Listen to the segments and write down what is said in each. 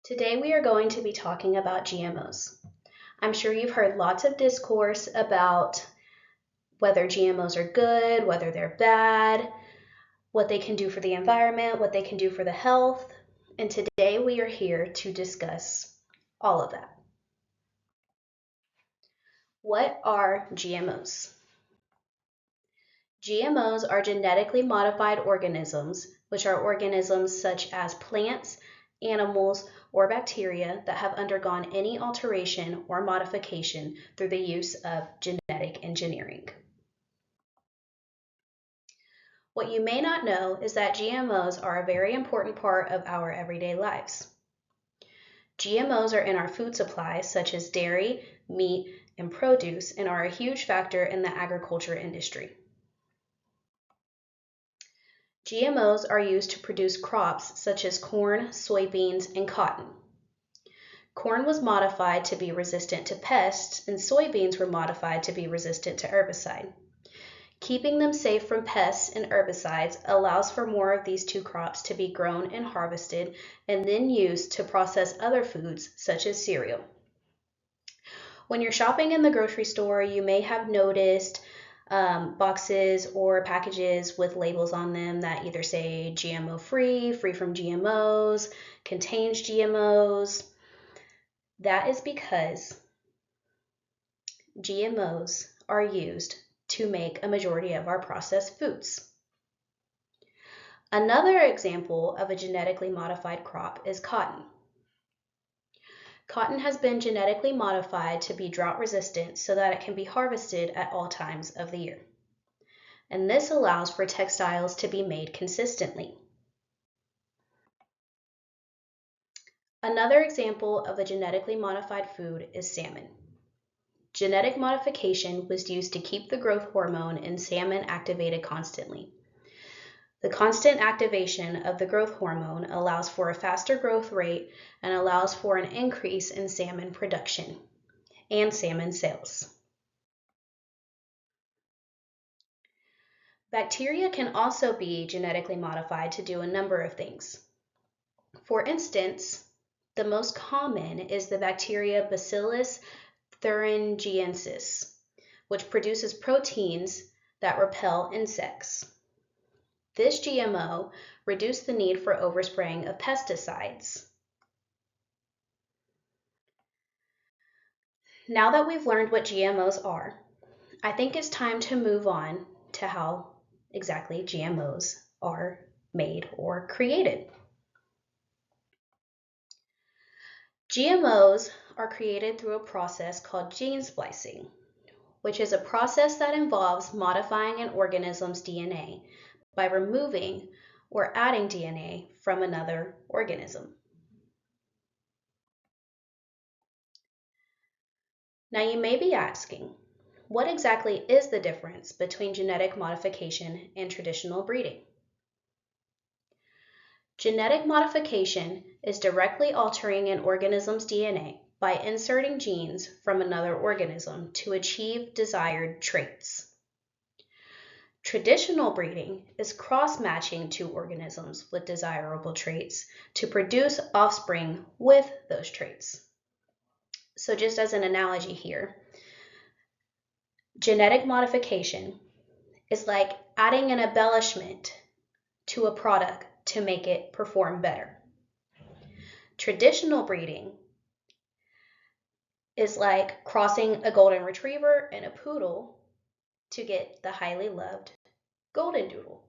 Today we are going to be talking about GMOs. I'm sure you've heard lots of discourse about whether GMOs are good, whether they're bad, what they can do for the environment, what they can do for the health, and today we are here to discuss all of that. What are GMOs? GMOs are genetically modified organisms, which are organisms such as plants, animals, or bacteria that have undergone any alteration or modification through the use of genetic engineering. What you may not know is that GMOs are a very important part of our everyday lives. GMOs are in our food supply, such as dairy, meat, and produce, and are a huge factor in the agriculture industry. GMOs are used to produce crops such as corn, soybeans, and cotton. Corn was modified to be resistant to pests, and soybeans were modified to be resistant to herbicide. Keeping them safe from pests and herbicides allows for more of these two crops to be grown and harvested and then used to process other foods such as cereal. When you're shopping in the grocery store, you may have noticed boxes or packages with labels on them that either say GMO free, free from GMOs, contains GMOs. That is because GMOs are used to make a majority of our processed foods. Another example of a genetically modified crop is cotton. Cotton has been genetically modified to be drought resistant so that it can be harvested at all times of the year. And this allows for textiles to be made consistently. Another example of a genetically modified food is salmon. Genetic modification was used to keep the growth hormone in salmon activated constantly. The constant activation of the growth hormone allows for a faster growth rate and allows for an increase in salmon production and salmon sales. Bacteria can also be genetically modified to do a number of things. For instance, the most common is the bacteria Bacillus thuringiensis, which produces proteins that repel insects. This GMO reduced the need for overspraying of pesticides. Now that we've learned what GMOs are, I think it's time to move on to how exactly GMOs are made or created. GMOs are created through a process called gene splicing, which is a process that involves modifying an organism's DNA by removing or adding DNA from another organism. Now you may be asking, what exactly is the difference between genetic modification and traditional breeding? Genetic modification is directly altering an organism's DNA by inserting genes from another organism to achieve desired traits. Traditional breeding is cross-matching two organisms with desirable traits to produce offspring with those traits. So just as an analogy here, genetic modification is like adding an embellishment to a product to make it perform better. Traditional breeding is like crossing a golden retriever and a poodle to get the highly loved golden doodle.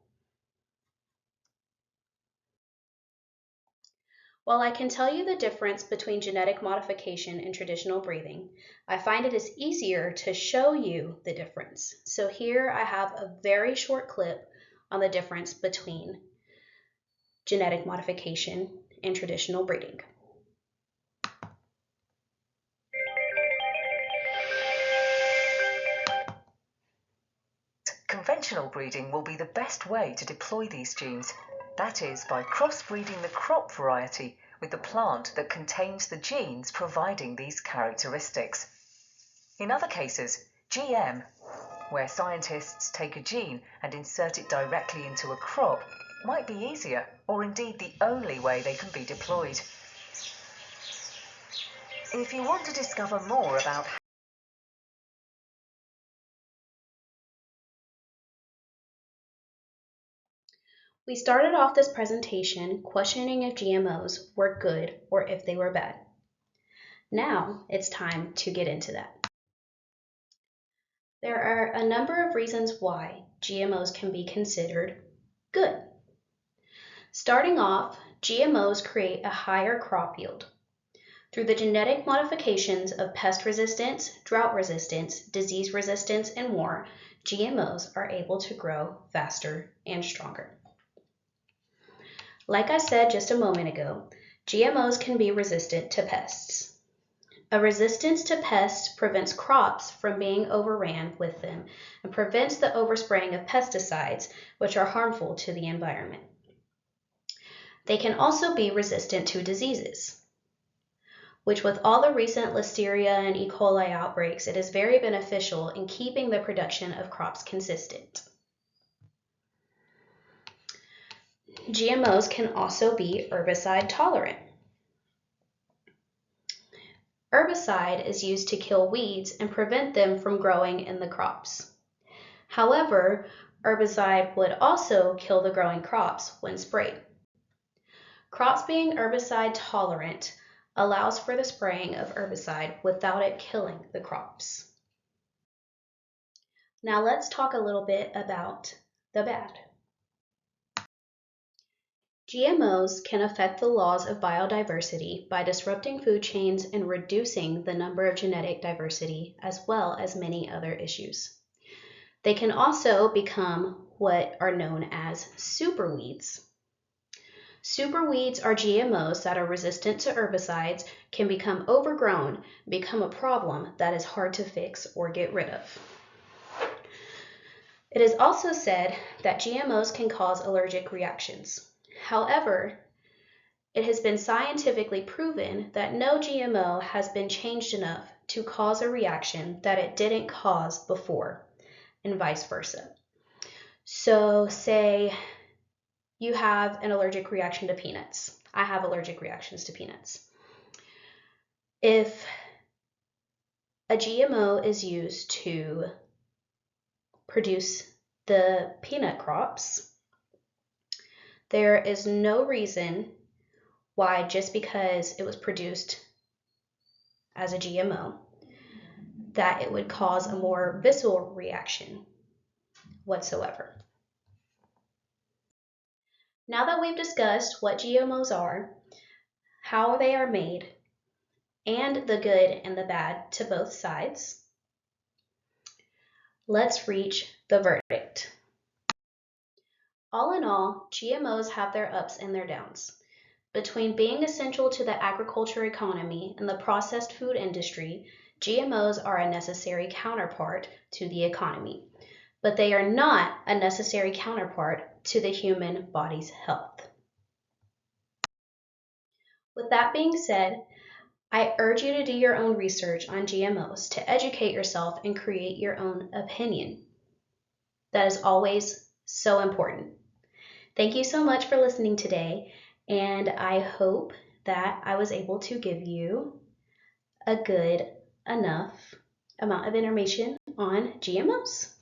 While I can tell you the difference between genetic modification and traditional breeding, I find it is easier to show you the difference. So here I have a very short clip on the difference between genetic modification and traditional breeding. Conventional breeding will be the best way to deploy these genes. That is, by crossbreeding the crop variety with the plant that contains the genes providing these characteristics. In other cases, GM, where scientists take a gene and insert it directly into a crop, might be easier, or indeed the only way they can be deployed. If you want to discover more about We started off this presentation questioning if GMOs were good or if they were bad. Now it's time to get into that. There are a number of reasons why GMOs can be considered good. Starting off, GMOs create a higher crop yield. Through the genetic modifications of pest resistance, drought resistance, disease resistance, and more, GMOs are able to grow faster and stronger. Like I said just a moment ago, GMOs can be resistant to pests. A resistance to pests prevents crops from being overran with them and prevents the overspraying of pesticides, which are harmful to the environment. They can also be resistant to diseases, which with all the recent Listeria and E. coli outbreaks, it is very beneficial in keeping the production of crops consistent. GMOs can also be herbicide tolerant. Herbicide is used to kill weeds and prevent them from growing in the crops. However, herbicide would also kill the growing crops when sprayed. Crops being herbicide tolerant allows for the spraying of herbicide without it killing the crops. Now let's talk a little bit about the bad. GMOs can affect the laws of biodiversity by disrupting food chains and reducing the number of genetic diversity, as well as many other issues. They can also become what are known as superweeds. Superweeds are GMOs that are resistant to herbicides, can become overgrown, become a problem that is hard to fix or get rid of. It is also said that GMOs can cause allergic reactions. However, it has been scientifically proven that no GMO has been changed enough to cause a reaction that it didn't cause before, and vice versa. So say you have an allergic reaction to peanuts. I have allergic reactions to peanuts. If a GMO is used to produce the peanut crops, there is no reason why, just because it was produced as a GMO, that it would cause a more visceral reaction whatsoever. Now that we've discussed what GMOs are, how they are made, and the good and the bad to both sides, let's reach the verdict. All in all, GMOs have their ups and their downs. Between being essential to the agriculture economy and the processed food industry, GMOs are a necessary counterpart to the economy, but they are not a necessary counterpart to the human body's health. With that being said, I urge you to do your own research on GMOs to educate yourself and create your own opinion. That is always so important. Thank you so much for listening today, and I hope that I was able to give you a good enough amount of information on GMOs.